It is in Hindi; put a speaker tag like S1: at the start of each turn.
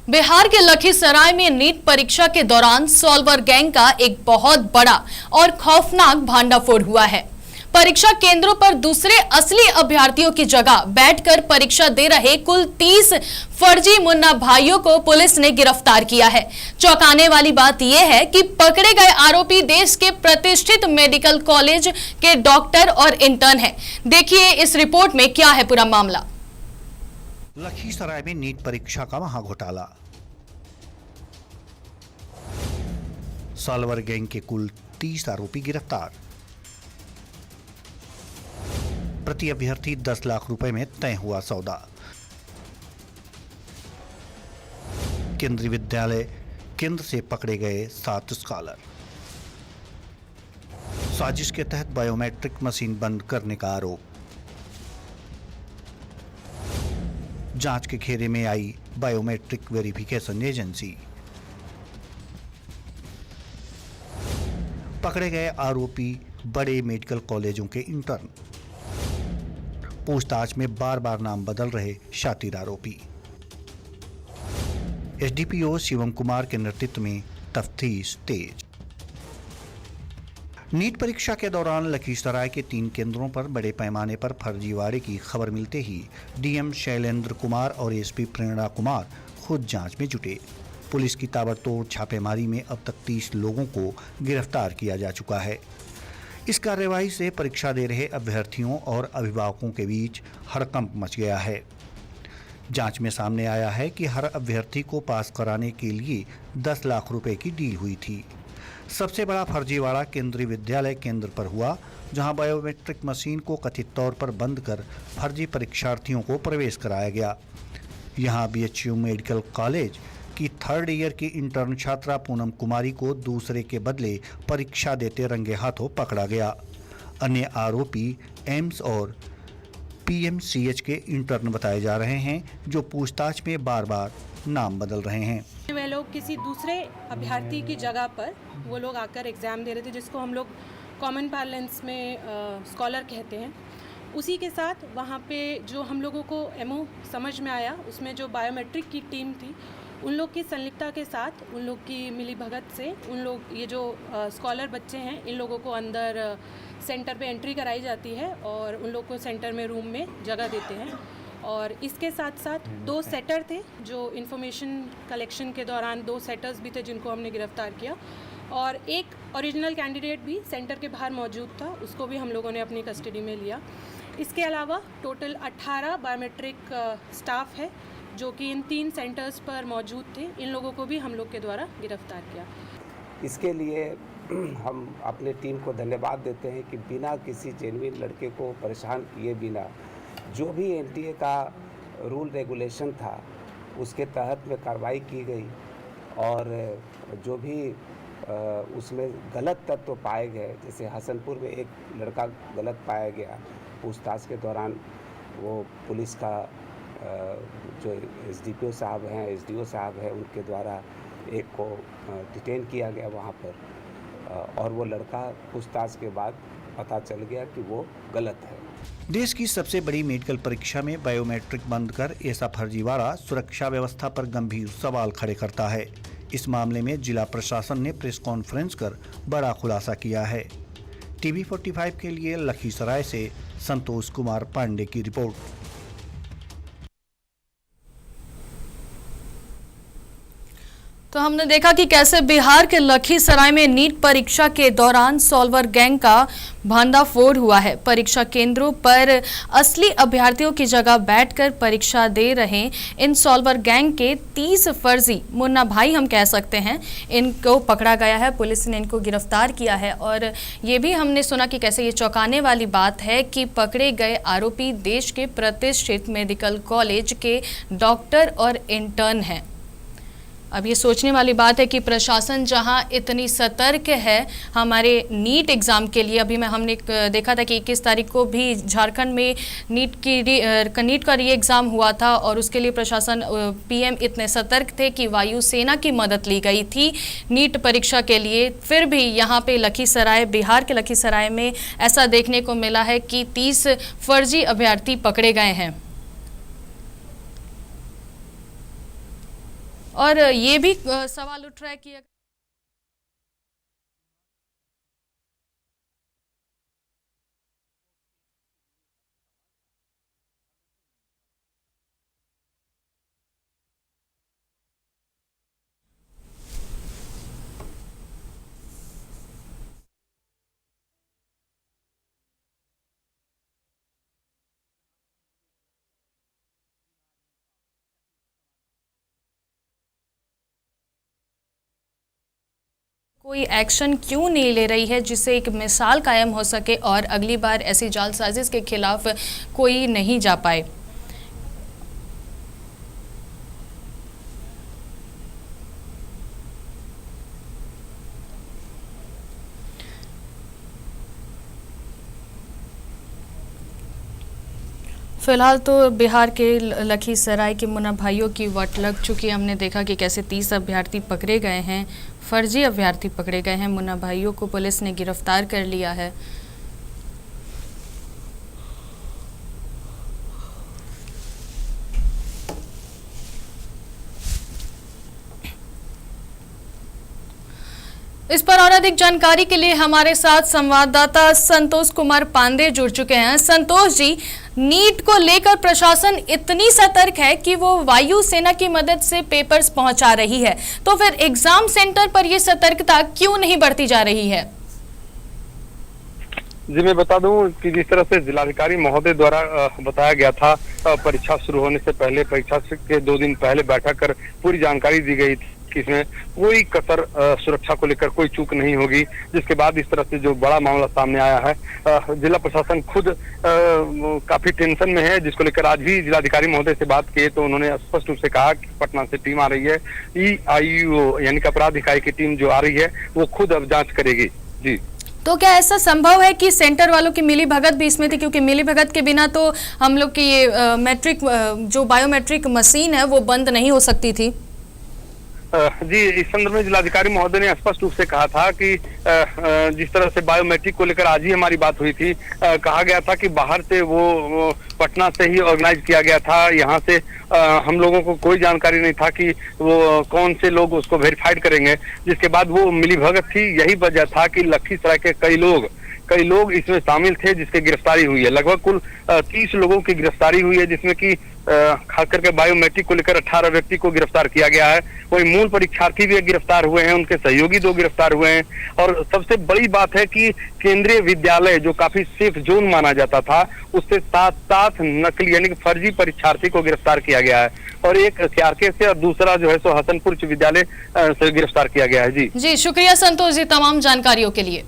S1: बिहार के लखीसराय में नीट परीक्षा के दौरान सॉल्वर गैंग का एक बहुत बड़ा और खौफनाक भांडाफोड़ हुआ है। परीक्षा केंद्रों पर दूसरे असली अभ्यर्थियों की जगह बैठकर परीक्षा दे रहे कुल 30 फर्जी मुन्ना भाइयों को पुलिस ने गिरफ्तार किया है। चौंकाने वाली बात यह है कि पकड़े गए आरोपी देश के प्रतिष्ठित मेडिकल कॉलेज के डॉक्टर और इंटर्न हैं। देखिए इस रिपोर्ट में क्या है पूरा मामला।
S2: लखीसराय में नीट परीक्षा का महाघोटाला। सॉल्वर गैंग के कुल 30 आरोपी गिरफ्तार। प्रति अभ्यर्थी 10 लाख रुपए में तय हुआ सौदा। केंद्रीय विद्यालय केंद्र से पकड़े गए 7 स्कॉलर। साजिश के तहत बायोमेट्रिक मशीन बंद करने का आरोप। जांच के घेरे में आई बायोमेट्रिक वेरिफिकेशन एजेंसी। पकड़े गए आरोपी बड़े मेडिकल कॉलेजों के इंटर्न। पूछताछ में बार बार नाम बदल रहे शातिर आरोपी। एसडीपीओ शिवम कुमार के नेतृत्व में तफ्तीश तेज। नीट परीक्षा के दौरान लखीसराय के 3 केंद्रों पर बड़े पैमाने पर फर्जीवाड़े की खबर मिलते ही डीएम शैलेंद्र कुमार और एसपी प्रेरणा कुमार खुद जांच में जुटे। पुलिस की ताबड़तोड़ छापेमारी में अब तक 30 लोगों को गिरफ्तार किया जा चुका है। इस कार्रवाई से परीक्षा दे रहे अभ्यर्थियों और अभिभावकों के बीच हड़कंप मच गया है। जांच में सामने आया है कि हर अभ्यर्थी को पास कराने के लिए 10 लाख रुपए की डील हुई थी। सबसे बड़ा फर्जीवाड़ा केंद्रीय विद्यालय केंद्र पर हुआ, जहां बायोमेट्रिक मशीन को कथित तौर पर बंद कर फर्जी परीक्षार्थियों को प्रवेश कराया गया। यहां बीएचयू मेडिकल कॉलेज की 3rd ईयर की इंटर्न छात्रा पूनम कुमारी को दूसरे के बदले परीक्षा देते रंगे हाथों पकड़ा गया। अन्य आरोपी एम्स और पीएमसीएच के इंटर्न बताए जा रहे हैं, जो पूछताछ में बार बार नाम बदल रहे हैं।
S3: वे लोग किसी दूसरे अभ्यर्थी की जगह पर वो लोग आकर एग्ज़ाम दे रहे थे, जिसको हम लोग कॉमन पार्लेंस में स्कॉलर कहते हैं। उसी के साथ वहाँ पे जो हम लोगों को एमओ समझ में आया, उसमें जो बायोमेट्रिक की टीम थी, उन लोग की संलिप्तता के साथ, उन लोग की मिलीभगत से, उन लोग ये जो स्कॉलर बच्चे हैं, इन लोगों को अंदर सेंटर पे एंट्री कराई जाती है और उन लोग को सेंटर में रूम में जगह देते हैं। और इसके साथ साथ 2 सेटर थे, जो इन्फॉर्मेशन कलेक्शन के दौरान 2 सेटर्स भी थे जिनको हमने गिरफ्तार किया, और एक ओरिजिनल कैंडिडेट भी सेंटर के बाहर मौजूद था, उसको भी हम लोगों ने अपनी कस्टडी में लिया। इसके अलावा टोटल 18 बायोमेट्रिक स्टाफ है जो कि इन 3 सेंटर्स पर मौजूद थे। इन लोगों को भी हम लोग के द्वारा गिरफ्तार किया।
S4: इसके लिए हम अपने टीम को धन्यवाद देते हैं कि बिना किसी जेन्युइन लड़के को परेशान किए बिना जो भी एनटीए का रूल रेगुलेशन था उसके तहत में कार्रवाई की गई, और जो भी उसमें गलत तत्व पाए गए, जैसे हसनपुर में एक लड़का गलत पाया गया, पूछताछ के दौरान वो पुलिस का जो एसडीपीओ साहब हैं, एसडीओ साहब हैं, उनके द्वारा एक को डिटेन किया गया वहाँ पर, और वो लड़का पूछताछ के बाद पता चल गया कि वो गलत है।
S2: देश की सबसे बड़ी मेडिकल परीक्षा में बायोमेट्रिक बंद कर ऐसा फर्जीवाड़ा सुरक्षा व्यवस्था पर गंभीर सवाल खड़े करता है। इस मामले में जिला प्रशासन ने प्रेस कॉन्फ्रेंस कर बड़ा खुलासा किया है। टीवी 45 के लिए लखीसराय से संतोष कुमार पांडे की रिपोर्ट।
S1: तो हमने देखा कि कैसे बिहार के लखीसराय में नीट परीक्षा के दौरान सॉल्वर गैंग का भांडाफोड़ हुआ है। परीक्षा केंद्रों पर असली अभ्यर्थियों की जगह बैठकर परीक्षा दे रहे इन सॉल्वर गैंग के 30 फर्जी मुन्ना भाई हम कह सकते हैं, इनको पकड़ा गया है। पुलिस ने इनको गिरफ्तार किया है। और ये भी हमने सुना कि कैसे ये चौंकाने वाली बात है कि पकड़े गए आरोपी देश के प्रतिष्ठित मेडिकल कॉलेज के डॉक्टर और इंटर्न हैं। अब ये सोचने वाली बात है कि प्रशासन जहां इतनी सतर्क है हमारे नीट एग्ज़ाम के लिए, अभी हमने देखा था कि 21 तारीख को भी झारखंड में नीट का री एग्ज़ाम हुआ था, और उसके लिए प्रशासन पीएम इतने सतर्क थे कि वायुसेना की मदद ली गई थी नीट परीक्षा के लिए। फिर भी यहाँ पे लखीसराय, बिहार के लखीसराय में ऐसा देखने को मिला है कि 30 फर्जी अभ्यर्थी पकड़े गए हैं। और ये भी सवाल उठ रहा है कि कोई एक्शन क्यों नहीं ले रही है जिससे एक मिसाल कायम हो सके और अगली बार ऐसी जालसाजिश के खिलाफ कोई नहीं जा पाए। फिलहाल तो बिहार के लखीसराय के मुन्ना भाइयों की वट लग चुकी है। हमने देखा कि कैसे 30 अभ्यर्थी पकड़े गए हैं, फर्जी अभ्यर्थी पकड़े गए हैं। मुन्ना भाइयों को पुलिस ने गिरफ्तार कर लिया है। इस पर और अधिक जानकारी के लिए हमारे साथ संवाददाता संतोष कुमार पांडे जुड़ चुके हैं। संतोष जी, नीट को लेकर प्रशासन इतनी सतर्क है कि वो वायुसेना की मदद से पेपर्स पहुंचा रही है, तो फिर एग्जाम सेंटर पर ये सतर्कता क्यों नहीं बढ़ती जा रही है?
S5: जी, मैं बता दूं कि जिस तरह से जिलाधिकारी महोदय द्वारा बताया गया था, परीक्षा शुरू होने से पहले, परीक्षा के 2 दिन पहले बैठक कर पूरी जानकारी दी गई थी कि इसमें कोई कसर सुरक्षा को लेकर कोई चूक नहीं होगी। जिसके बाद इस तरह से जो बड़ा मामला सामने आया है, जिला प्रशासन खुद काफी टेंशन में है, जिसको लेकर आज भी जिलाधिकारी महोदय से बात किए तो उन्होंने स्पष्ट रूप से कहा कि पटना से टीम आ रही है, EIO यानी कि अपराध इकाई की टीम जो आ रही है वो खुद अब जांच करेगी। जी,
S1: तो क्या ऐसा संभव है कि सेंटर वालों की मिली भगत भी इसमें थी? क्योंकि मिली भगत के बिना तो हम लोग की ये मैट्रिक जो बायोमेट्रिक मशीन है वो बंद नहीं हो सकती थी।
S5: जी, इस संदर्भ में जिलाधिकारी महोदय ने स्पष्ट रूप से कहा था कि जिस तरह से बायोमेट्रिक को लेकर आज ही हमारी बात हुई थी, कहा गया था कि बाहर से वो पटना से ही ऑर्गेनाइज किया गया था। यहाँ से हम लोगों को कोई जानकारी नहीं था कि वो कौन से लोग उसको वेरीफाइड करेंगे। जिसके बाद वो मिलीभगत थी। यही वजह था कि लखीसराय के कई लोग इसमें शामिल थे, जिसकी गिरफ्तारी हुई है। लगभग कुल 30 लोगों की गिरफ्तारी हुई है, जिसमें कि खास करके बायोमेट्रिक को लेकर 18 व्यक्ति को गिरफ्तार किया गया है। वही मूल परीक्षार्थी भी गिरफ्तार हुए हैं, उनके सहयोगी 2 गिरफ्तार हुए हैं। और सबसे बड़ी बात है कि केंद्रीय विद्यालय जो काफी सेफ जोन माना जाता था, उससे साथ नकली यानी कि फर्जी परीक्षार्थी को गिरफ्तार किया गया है। और एक सीआरके से और दूसरा जो है सो हसनपुर उच्च विद्यालय से गिरफ्तार किया गया है। जी,
S1: शुक्रिया संतोष जी तमाम जानकारियों के लिए।